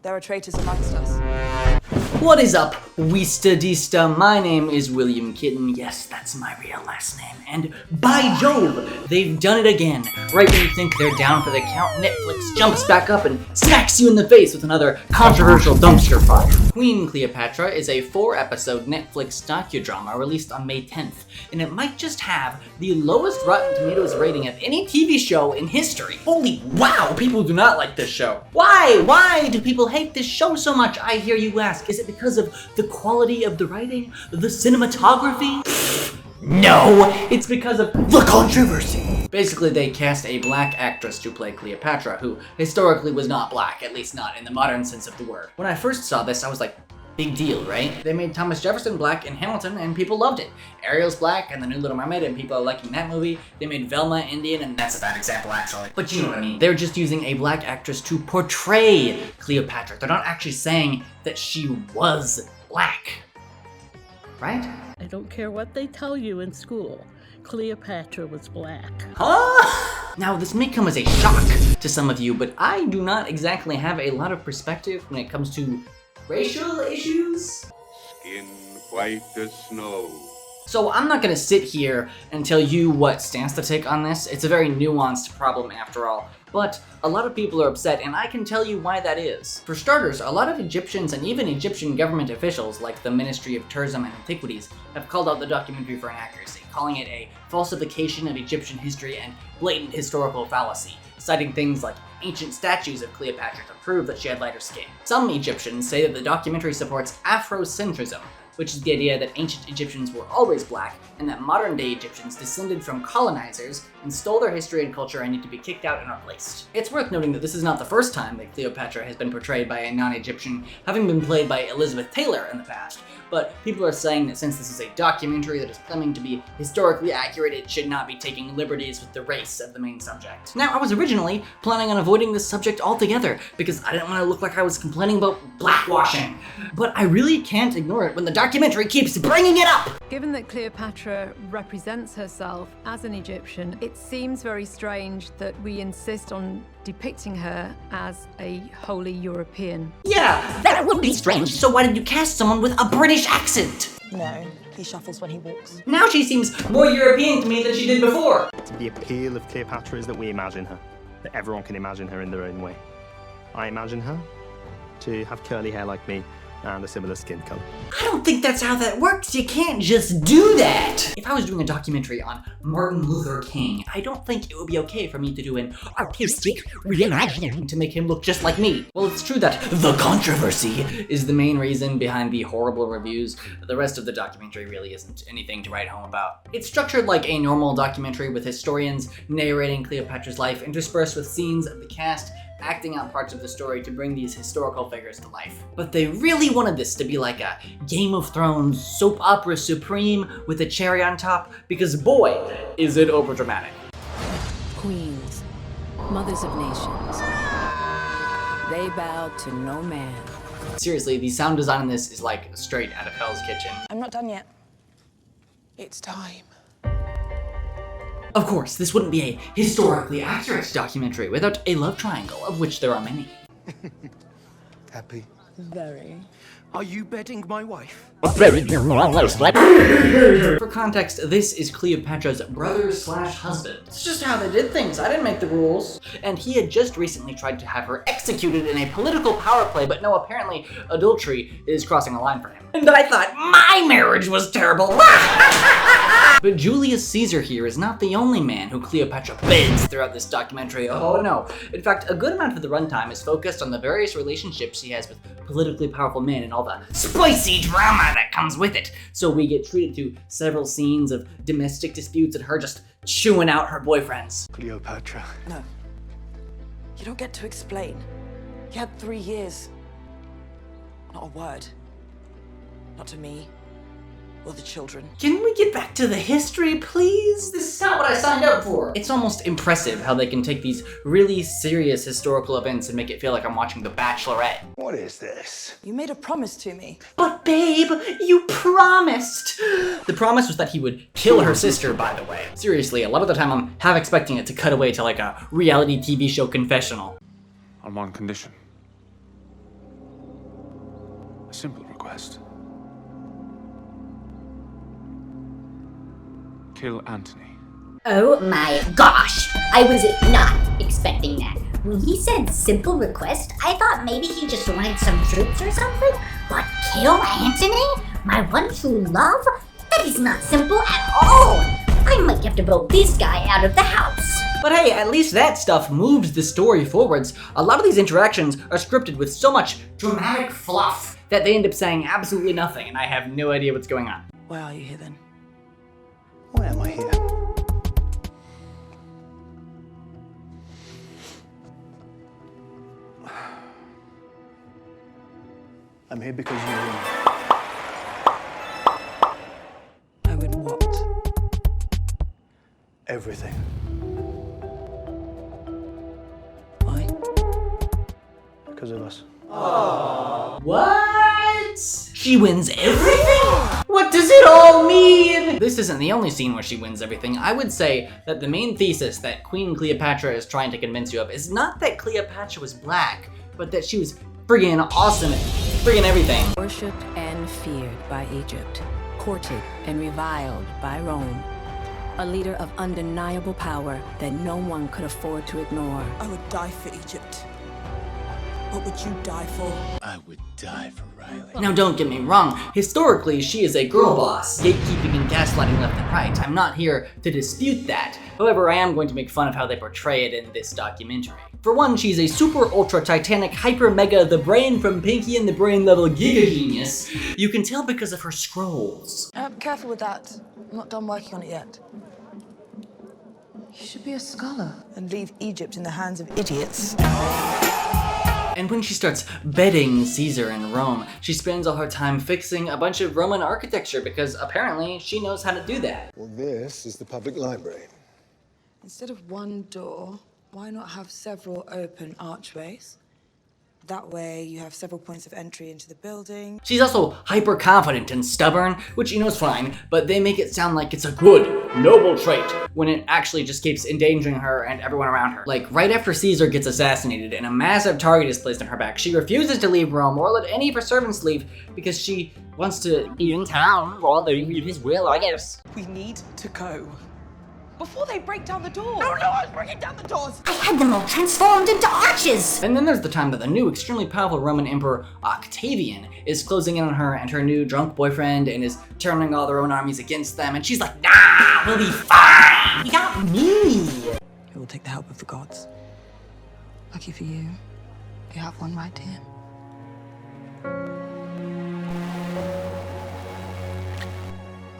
There are traitors amongst us. What is up, Weestadista? My name is William Kitten. Yes, that's my real last name. And by Jove, they've done it again. Right when you think they're down for the count, Netflix jumps back up and smacks you in the face with another controversial dumpster fire. Queen Cleopatra is a 4-episode Netflix docudrama released on May 10th, and it might just have the lowest Rotten Tomatoes rating of any TV show in history. Holy wow, people do not like this show. Why? Why do people hate this show so much, I hear you ask? Is it because of the quality of the writing? The cinematography? No, it's because of the controversy. Basically, they cast a black actress to play Cleopatra, who historically was not black, at least not in the modern sense of the word. When I first saw this, I was like, big deal, right? They made Thomas Jefferson black in Hamilton, and people loved it. Ariel's black in The New Little Mermaid, and people are liking that movie. They made Velma Indian, and that's a bad example, actually. But you know what I mean. They're just using a black actress to portray Cleopatra. They're not actually saying that she was black. Right? I don't care what they tell you in school. Cleopatra was black. Huh? Now, this may come as a shock to some of you, but I do not exactly have a lot of perspective when it comes to racial issues. Skin white as snow. So I'm not gonna sit here and tell you what stance to take on this. It's a very nuanced problem after all. But a lot of people are upset, and I can tell you why that is. For starters, a lot of Egyptians and even Egyptian government officials, like the Ministry of Tourism and Antiquities, have called out the documentary for inaccuracy, calling it a falsification of Egyptian history and blatant historical fallacy, citing things like ancient statues of Cleopatra to prove that she had lighter skin. Some Egyptians say that the documentary supports Afrocentrism, which is the idea that ancient Egyptians were always black, and that modern-day Egyptians descended from colonizers and stole their history and culture and need to be kicked out and replaced. It's worth noting that this is not the first time that Cleopatra has been portrayed by a non-Egyptian, having been played by Elizabeth Taylor in the past. But people are saying that since this is a documentary that is claiming to be historically accurate, it should not be taking liberties with the race of the main subject. Now, I was originally planning on avoiding this subject altogether because I didn't want to look like I was complaining about blackwashing. But I really can't ignore it when the documentary keeps bringing it up! Given that Cleopatra represents herself as an Egyptian, it seems very strange that we insist on depicting her as a wholly European. Yeah, that would be strange. So why did you cast someone with a British accent? No, he shuffles when he walks. Now she seems more European to me than she did before. The appeal of Cleopatra is that we imagine her, that everyone can imagine her in their own way. I imagine her to have curly hair like me and a similar skin color. I don't think that's how that works. You can't just do that. If I was doing a documentary on Martin Luther King, I don't think it would be okay for me to do an artistic reimagining to make him look just like me. Well, it's true that the controversy is the main reason behind the horrible reviews. The rest of the documentary really isn't anything to write home about. It's structured like a normal documentary with historians narrating Cleopatra's life interspersed with scenes of the cast acting out parts of the story to bring these historical figures to life. But they really wanted this to be like a Game of Thrones soap opera supreme with a cherry on top, because boy, is it overdramatic. Queens, mothers of nations, they bow to no man. Seriously, the sound design in this is like straight out of Hell's Kitchen. I'm not done yet. It's time. Of course, this wouldn't be a historically accurate documentary without a love triangle, of which there are many. Happy? Very. Are you bedding my wife? For context, this is Cleopatra's brother/husband. It's just how they did things. I didn't make the rules. And he had just recently tried to have her executed in a political power play, but no, apparently adultery is crossing a line for him. And I thought my marriage was terrible. But Julius Caesar here is not the only man who Cleopatra beds throughout this documentary. Oh no. In fact, a good amount of the runtime is focused on the various relationships she has with politically powerful men and all the spicy drama that comes with it. So we get treated to several scenes of domestic disputes and her just chewing out her boyfriends. Cleopatra. No. You don't get to explain. You had 3 years. Not a word. Not to me. Or the children. Can we get back to the history, please? This is not what I signed up for. It's almost impressive how they can take these really serious historical events and make it feel like I'm watching The Bachelorette. What is this? You made a promise to me. But babe, you promised! The promise was that he would kill her sister, by the way. Seriously, a lot of the time I'm half expecting it to cut away to like a reality TV show confessional. On one condition. A simple request. Kill Antony. Oh my gosh! I was not expecting that. When he said simple request, I thought maybe he just wanted some troops or something. But kill Antony? My one true love? That is not simple at all! I might have to vote this guy out of the house. But hey, at least that stuff moves the story forwards. A lot of these interactions are scripted with so much dramatic fluff that they end up saying absolutely nothing, and I have no idea what's going on. Why are you here then? Why am I here? I'm here because you win. I would what? Everything. Why? Because of us. What? She wins everything? What does it all mean? This isn't the only scene where she wins everything. I would say that the main thesis that Queen Cleopatra is trying to convince you of is not that Cleopatra was black, but that she was friggin' awesome at friggin' everything. Worshipped and feared by Egypt, courted and reviled by Rome. A leader of undeniable power that no one could afford to ignore. I would die for Egypt. What would you die for? I would die for Riley. Now don't get me wrong, historically she is a girl boss, gatekeeping and gaslighting left and right. I'm not here to dispute that. However, I am going to make fun of how they portray it in this documentary. For one, she's a super ultra titanic hyper mega the brain from Pinky and the Brain level giga genius. You can tell because of her scrolls. Careful with that. I'm not done working on it yet. You should be a scholar. And leave Egypt in the hands of idiots. And when she starts bedding Caesar in Rome, she spends all her time fixing a bunch of Roman architecture because apparently she knows how to do that. Well, this is the public library. Instead of one door, why not have several open archways? That way you have several points of entry into the building. She's also hyper confident and stubborn, which you know is fine, but they make it sound like it's a good, noble trait, when it actually just keeps endangering her and everyone around her. Like, right after Caesar gets assassinated and a massive target is placed on her back, she refuses to leave Rome or let any of her servants leave because she wants to be in town while they read his will, I guess. We need to go. Before they break down the doors! No, I was breaking down the doors! I had them all transformed into arches! And then there's the time that the new extremely powerful Roman Emperor Octavian is closing in on her and her new drunk boyfriend and is turning all the Roman armies against them, and she's like, nah, we'll be fine! You got me! It will take the help of the gods. Lucky for you, you have one right here.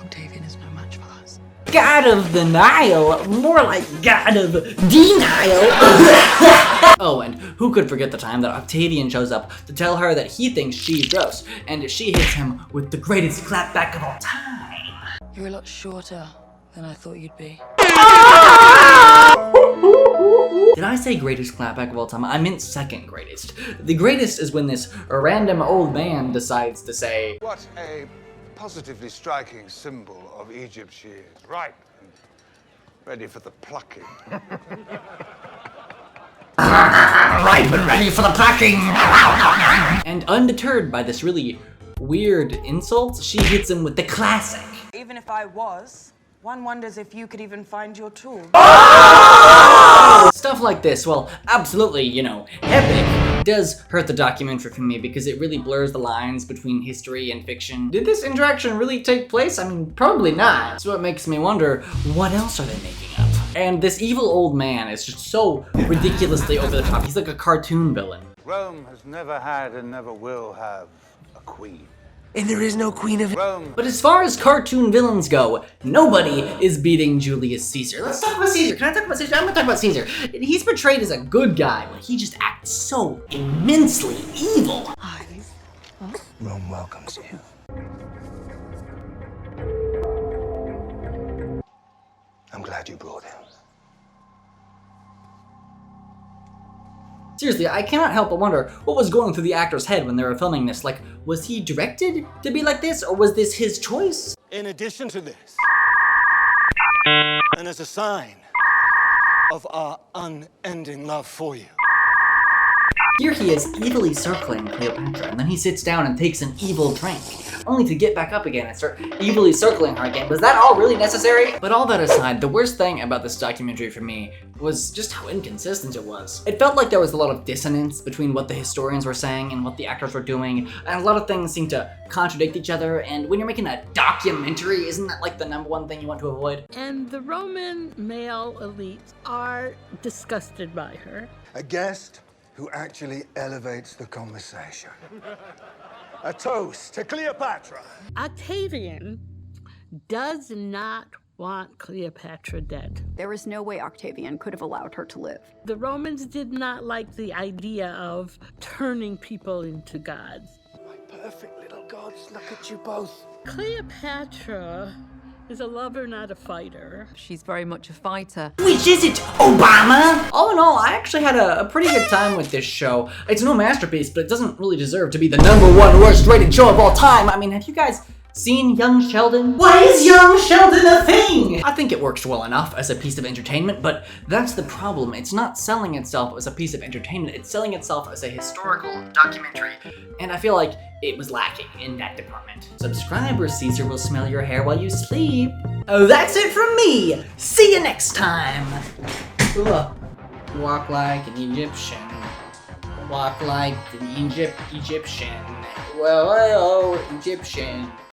Octavian is no match for us. God of the Nile, more like God of denial. Oh, and who could forget the time that Octavian shows up to tell her that he thinks she's gross, and she hits him with the greatest clapback of all time. You're a lot shorter than I thought you'd be. Did I say greatest clapback of all time? I meant second greatest. The greatest is when this random old man decides to say, "What a positively striking symbol of Egypt she is. Ripe and ready for the plucking." ripe and ready for the plucking. And undeterred by this really weird insult, she hits him with the classic. Even if I was, one wonders if you could even find your tool. Stuff like this, well, absolutely, you know, epic, does hurt the documentary for me because it really blurs the lines between history and fiction. Did this interaction really take place? I mean, probably not. So it makes me wonder, what else are they making up? And this evil old man is just so ridiculously over the top. He's like a cartoon villain. Rome has never had and never will have a queen. And there is no queen of Rome. But as far as cartoon villains go, nobody is beating Julius Caesar. Let's talk about Caesar. Can I talk about Caesar? I'm gonna talk about Caesar. He's portrayed as a good guy, but he just acts so immensely evil. Rome welcomes you. I'm glad you brought him. Seriously, I cannot help but wonder what was going through the actor's head when they were filming this. Like, was he directed to be like this, or was this his choice? In addition to this, and as a sign of our unending love for you, Here he is evilly circling Cleopatra, and then he sits down and takes an evil drink, only to get back up again and start evilly circling her again. Was that all really necessary? But all that aside, the worst thing about this documentary for me was just how inconsistent it was. It felt like there was a lot of dissonance between what the historians were saying and what the actors were doing, and a lot of things seemed to contradict each other, and when you're making a documentary, isn't that like the #1 thing you want to avoid? And the Roman male elites are disgusted by her. A guest who actually elevates the conversation. A toast to Cleopatra. Octavian does not want Cleopatra dead. There is no way Octavian could have allowed her to live. The Romans did not like the idea of turning people into gods. My perfect little gods, look at you both. Cleopatra is a lover, not a fighter. She's very much a fighter. Which is it, Obama? All in all, I actually had a pretty good time with this show. It's no masterpiece, but it doesn't really deserve to be the #1 worst rated show of all time. I mean, have you guys seen Young Sheldon? Why is Young Sheldon a thing? I think it works well enough as a piece of entertainment, but that's the problem. It's not selling itself as a piece of entertainment, it's selling itself as a historical documentary. And I feel like it was lacking in that department. Subscribe or Caesar will smell your hair while you sleep. Oh, that's it from me. See you next time. Walk like an Egyptian. Walk like an Egyptian. Whoa, Egyptian.